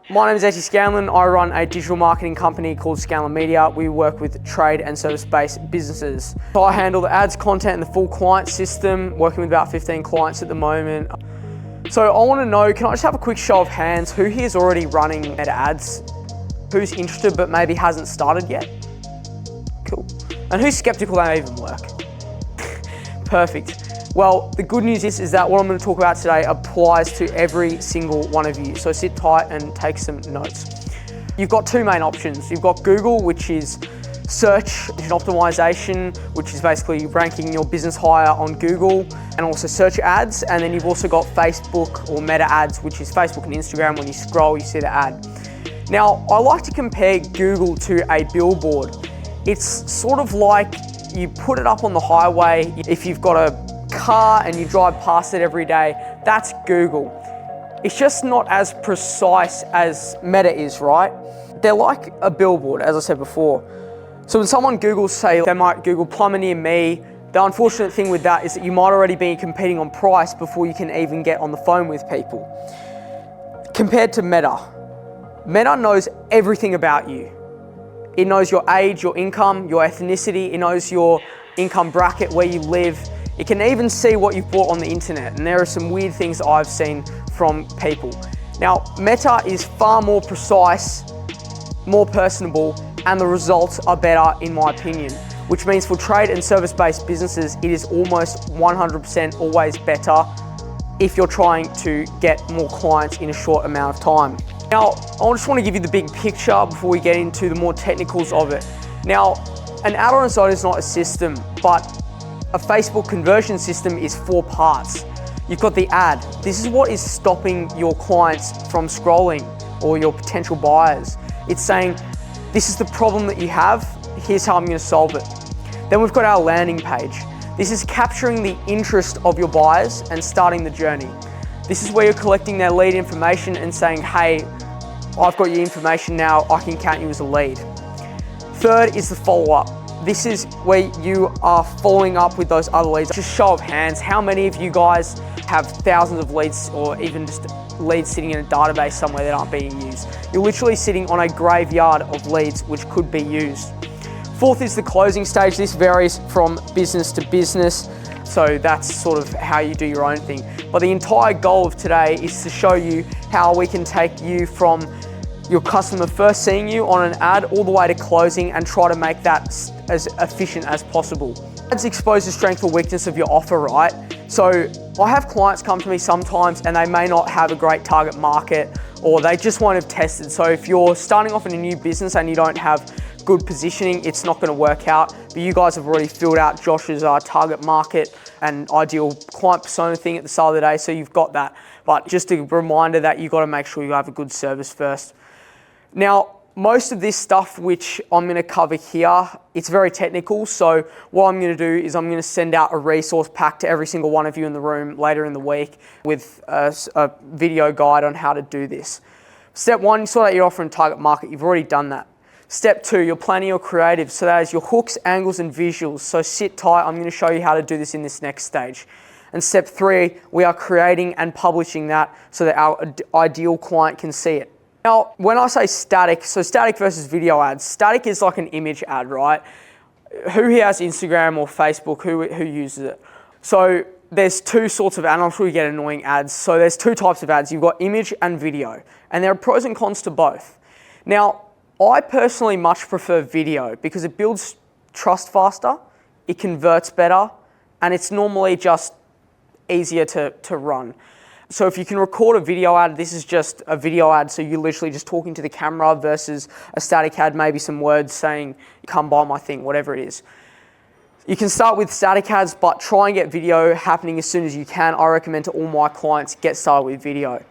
My name is Etty Scanlon. I run a digital marketing company called Scanlon Media. We work with trade and service-based businesses. So I handle the ads, content, and the full client system, working with about 15 clients at the moment. So I want to know, can I just have a quick show of hands, who here is already running Meta ads? Who's interested but maybe hasn't started yet? Cool. And who's skeptical they even work? Perfect. Well, the good news is that what I'm going to talk about today applies to every single one of you. So sit tight and take some notes. You've got two main options. You've got Google, which is search engine optimization, which is basically ranking your business higher on Google, and also search ads. And then you've also got Facebook or Meta ads, which is Facebook and Instagram. When you scroll, you see the ad. Now, I like to compare Google to a billboard. It's sort of like you put it up on the highway. If you've got a car and you drive past it every day, that's Google. It's just not as precise as Meta is, right? They're like a billboard, as I said before. So when someone Googles, say they might Google plumber near me, the unfortunate thing with that is that you might already be competing on price before you can even get on the phone with people. Compared to Meta, Meta knows everything about you. It knows your age, your income, your ethnicity, it knows your income bracket, where you live. It can even see what you've bought on the internet, and there are some weird things that I've seen from people. Now, Meta is far more precise, more personable, and the results are better in my opinion, which means for trade and service-based businesses, it is almost 100% always better if you're trying to get more clients in a short amount of time. Now, I just want to give you the big picture before we get into the more technicals of it. Now, an ad on its own is not a system, but a Facebook conversion system is 4 parts. You've got the ad. This is what is stopping your clients from scrolling, or your potential buyers. It's saying, this is the problem that you have, here's how I'm going to solve it. Then we've got our landing page. This is capturing the interest of your buyers and starting the journey. This is where you're collecting their lead information and saying, hey, I've got your information now, I can count you as a lead. Third is the follow-up. This is where you are following up with those other leads. Just show of hands, how many of you guys have thousands of leads, or even just leads sitting in a database somewhere that aren't being used? You're literally sitting on a graveyard of leads which could be used. Fourth is the closing stage. This varies from business to business, so that's sort of how you do your own thing. But the entire goal of today is to show you how we can take you from your customer first seeing you on an ad all the way to closing, and try to make that as efficient as possible. Ads expose the strength or weakness of your offer, right? So I have clients come to me sometimes and they may not have a great target market, or they just won't have tested. So if you're starting off in a new business and you don't have good positioning, it's not going to work out. But you guys have already filled out Josh's target market and ideal client persona thing at the start of the day, so you've got that. But just a reminder that you've got to make sure you have a good service first. Now, most of this stuff which I'm going to cover here, it's very technical. So what I'm going to do is I'm going to send out a resource pack to every single one of you in the room later in the week with a video guide on how to do this. Step 1, you sort out your offer and target market. You've already done that. Step 2, you're planning your creative. So that is your hooks, angles, and visuals. So sit tight. I'm going to show you how to do this in this next stage. And step 3, we are creating and publishing that so that our ideal client can see it. Now, when I say static, so static versus video ads, static is like an image ad, right? Who here has Instagram or Facebook? Who uses it? So there's 2 sorts of ads. I'm sure you get annoying ads. So there's 2 types of ads. You've got image and video, and there are pros and cons to both. Now, I personally much prefer video because it builds trust faster, it converts better, and it's normally just easier to run. So if you can record a video ad, this is just a video ad, so you're literally just talking to the camera, versus a static ad, maybe some words saying, come buy my thing, whatever it is. You can start with static ads, but try and get video happening as soon as you can. I recommend to all my clients, get started with video.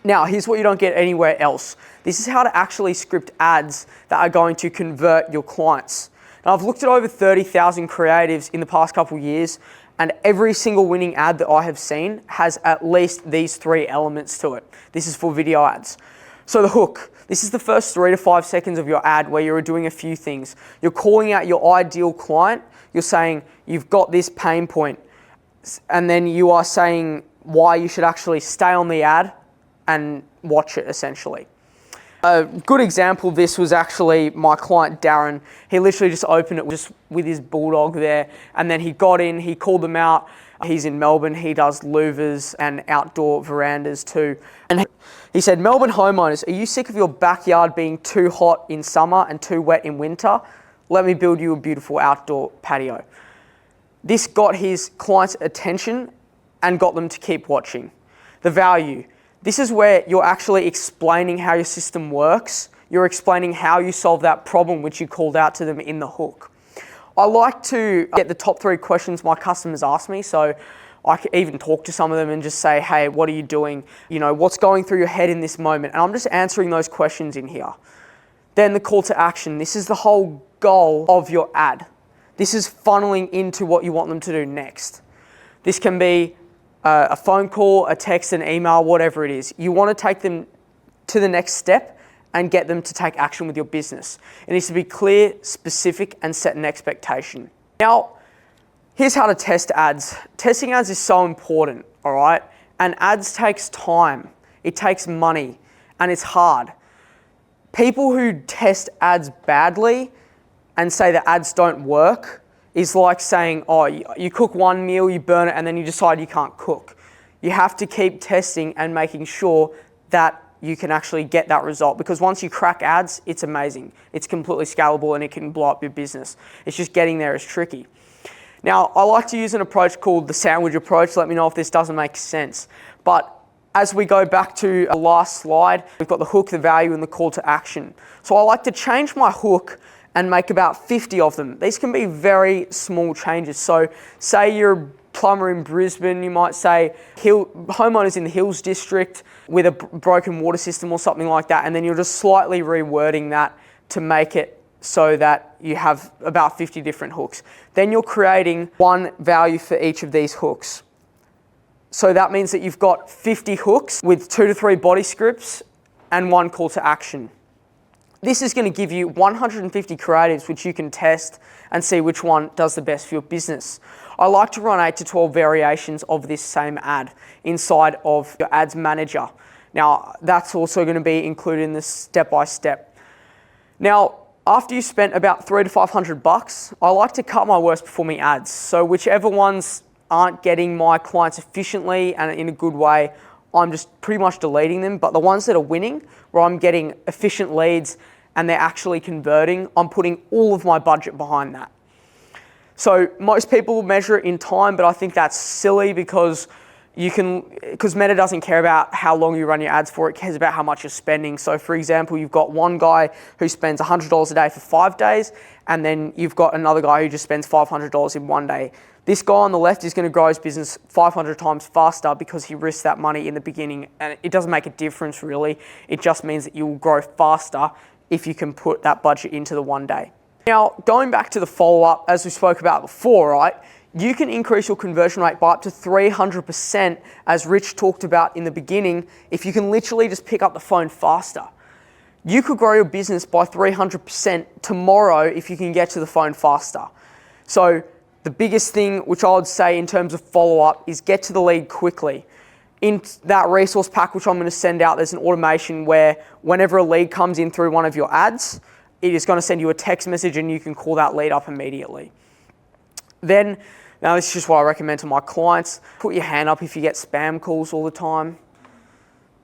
Now, here's what you don't get anywhere else. This is how to actually script ads that are going to convert your clients. Now, I've looked at over 30,000 creatives in the past couple of years, and every single winning ad that I have seen has at least these 3 elements to it. This is for video ads. So the hook, this is the first 3 to 5 seconds of your ad where you're doing a few things. You're calling out your ideal client. You're saying, you've got this pain point. And then you are saying why you should actually stay on the ad and watch it, essentially. A good example of this was actually my client Darren. He literally just opened it just with his bulldog there, and then he got in, he called them out. He's in Melbourne, he does louvers and outdoor verandas too. And he said, Melbourne homeowners, are you sick of your backyard being too hot in summer and too wet in winter? Let me build you a beautiful outdoor patio. This got his client's attention and got them to keep watching. The value. This is where you're actually explaining how your system works. You're explaining how you solve that problem which you called out to them in the hook. I like to get the top 3 questions my customers ask me, so I can even talk to some of them and just say, hey, what are you doing? You know, what's going through your head in this moment? And I'm just answering those questions in here. Then the call to action. This is the whole goal of your ad. This is funneling into what you want them to do next. This can be a phone call, a text, an email, whatever it is. You want to take them to the next step and get them to take action with your business. It needs to be clear, specific, and set an expectation. Now, here's how to test ads. Testing ads is so important, all right? And ads takes time, it takes money, and it's hard. People who test ads badly and say that ads don't work is like saying, oh, you cook one meal, you burn it, and then you decide you can't cook. You have to keep testing and making sure that you can actually get that result, because once you crack ads, it's amazing. It's completely scalable and it can blow up your business. It's just getting there is tricky. Now, I like to use an approach called the sandwich approach. Let me know if this doesn't make sense. But as we go back to the last slide, we've got the hook, the value, and the call to action. So I like to change my hook and make about 50 of them. These can be very small changes. So say you're a plumber in Brisbane, you might say homeowners in the Hills District with a broken water system or something like that, and then you're just slightly rewording that to make it so that you have about 50 different hooks. Then you're creating one value for each of these hooks. So that means that you've got 50 hooks with 2 to 3 body scripts and 1 call to action. This is going to give you 150 creatives which you can test and see which one does the best for your business. I like to run 8 to 12 variations of this same ad inside of your ads manager. Now, that's also going to be included in this step-by-step. Now, after you spent about $300 to $500, I like to cut my worst performing ads. So whichever ones aren't getting my clients efficiently and in a good way, I'm just pretty much deleting them. But the ones that are winning, where I'm getting efficient leads and they're actually converting, I'm putting all of my budget behind that. So most people will measure it in time, but I think that's silly because Meta doesn't care about how long you run your ads for, it cares about how much you're spending. So for example, you've got one guy who spends $100 a day for 5 days, and then you've got another guy who just spends $500 in 1 day. This guy on the left is going to grow his business 500 times faster because he risks that money in the beginning, and it doesn't make a difference really. It just means that you will grow faster if you can put that budget into the 1 day. Now, going back to the follow-up, as we spoke about before, right? You can increase your conversion rate by up to 300%, as Rich talked about in the beginning, if you can literally just pick up the phone faster. You could grow your business by 300% tomorrow if you can get to the phone faster. So the biggest thing which I would say in terms of follow-up is get to the lead quickly. In that resource pack, which I'm going to send out, there's an automation where whenever a lead comes in through one of your ads, it is going to send you a text message and you can call that lead up immediately. Then, now this is just what I recommend to my clients, put your hand up if you get spam calls all the time.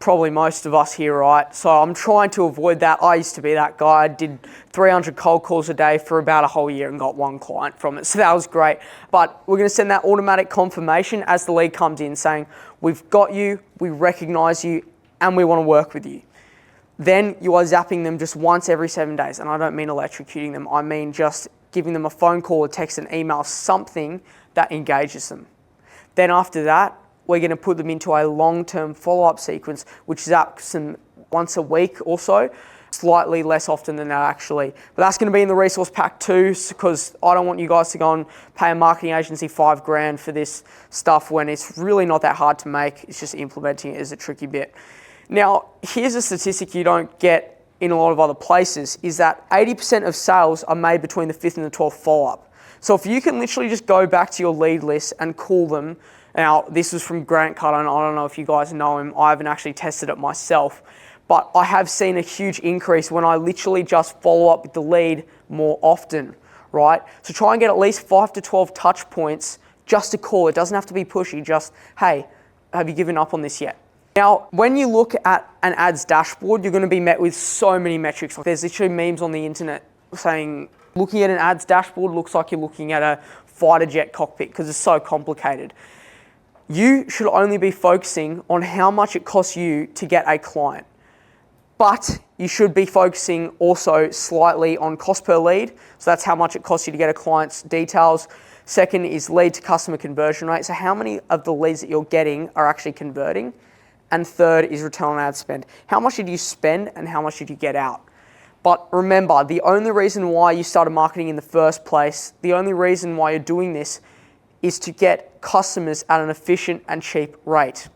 Probably most of us here, right? So I'm trying to avoid that. I used to be that guy. I did 300 cold calls a day for about a whole year and got 1 client from it. So that was great. But we're going to send that automatic confirmation as the lead comes in saying, we've got you, we recognize you, and we want to work with you. Then you are zapping them just once every 7 days. And I don't mean electrocuting them. I mean just giving them a phone call, a text, an email, something that engages them. Then after that, we're going to put them into a long-term follow-up sequence, which zaps them once a week or so, slightly less often than that actually. But that's going to be in the resource pack too, because I don't want you guys to go and pay a marketing agency $5,000 for this stuff when it's really not that hard to make. It's just implementing it is a tricky bit. Now, here's a statistic you don't get in a lot of other places, is that 80% of sales are made between the 5th and the 12th follow-up. So if you can literally just go back to your lead list and call them. Now, this was from Grant Cardone. I don't know if you guys know him. I haven't actually tested it myself. but I have seen a huge increase when I literally just follow up with the lead more often, right? So try and get at least 5 to 12 touch points just to call. It doesn't have to be pushy, just, hey, have you given up on this yet? Now, when you look at an ads dashboard, you're gonna be met with so many metrics. There's literally memes on the internet saying, looking at an ads dashboard looks like you're looking at a fighter jet cockpit because it's so complicated. You should only be focusing on how much it costs you to get a client. But you should be focusing also slightly on cost per lead. So that's how much it costs you to get a client's details. Second is lead to customer conversion rate. So how many of the leads that you're getting are actually converting? And third is return on ad spend. How much did you spend and how much did you get out? But remember, the only reason why you started marketing in the first place, the only reason why you're doing this is to get customers at an efficient and cheap rate.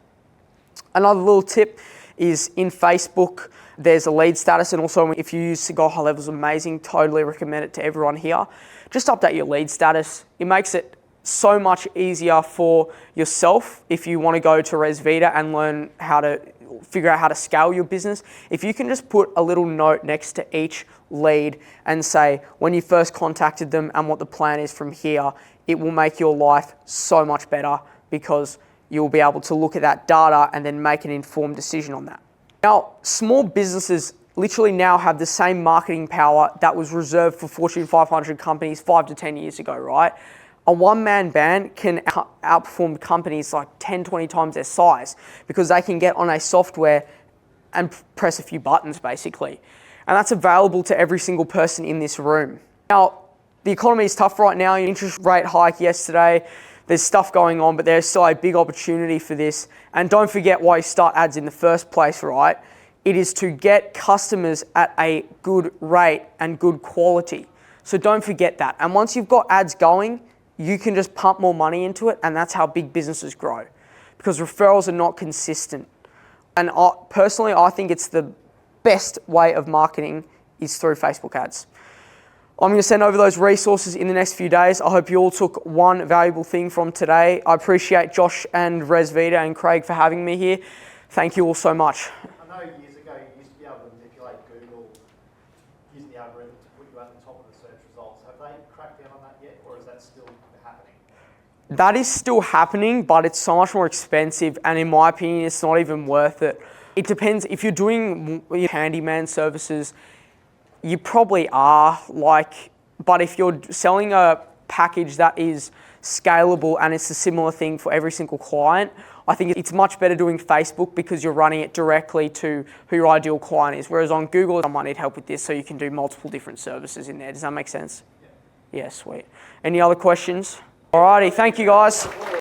Another little tip is in Facebook, there's a lead status, and also if you use Cigar High Levels, amazing, totally recommend it to everyone here. Just update your lead status. It makes it so much easier for yourself if you want to go to Resvita and learn how to figure out how to scale your business. If you can just put a little note next to each lead and say when you first contacted them and what the plan is from here, it will make your life so much better because you'll be able to look at that data and then make an informed decision on that. Now, small businesses literally now have the same marketing power that was reserved for Fortune 500 companies 5 to 10 years ago, right? A one-man band can outperform companies like 10, 20 times their size because they can get on a software and press a few buttons, basically. And that's available to every single person in this room. Now, the economy is tough right now. Interest rate hike yesterday. There's stuff going on, but there's still a big opportunity for this. And don't forget why you start ads in the first place, right? It is to get customers at a good rate and good quality. So don't forget that. And once you've got ads going, you can just pump more money into it, and that's how big businesses grow. Because referrals are not consistent. And personally, I think it's the best way of marketing is through Facebook ads. I'm going to send over those resources in the next few days. I hope you all took one valuable thing from today. I appreciate Josh and Resvita and Craig for having me here. Thank you all so much. I know years ago you used to be able to manipulate Google using the algorithm to put you at the top of the search results. Have they cracked down on that yet, or is that still happening? That is still happening, but it's so much more expensive, and in my opinion, it's not even worth it. It depends. If you're doing handyman services, you probably are, but if you're selling a package that is scalable and it's a similar thing for every single client, I think it's much better doing Facebook because you're running it directly to who your ideal client is. Whereas on Google, I might need help with this, so you can do multiple different services in there. Does that make sense? Yeah, sweet. Any other questions? Alrighty, thank you guys.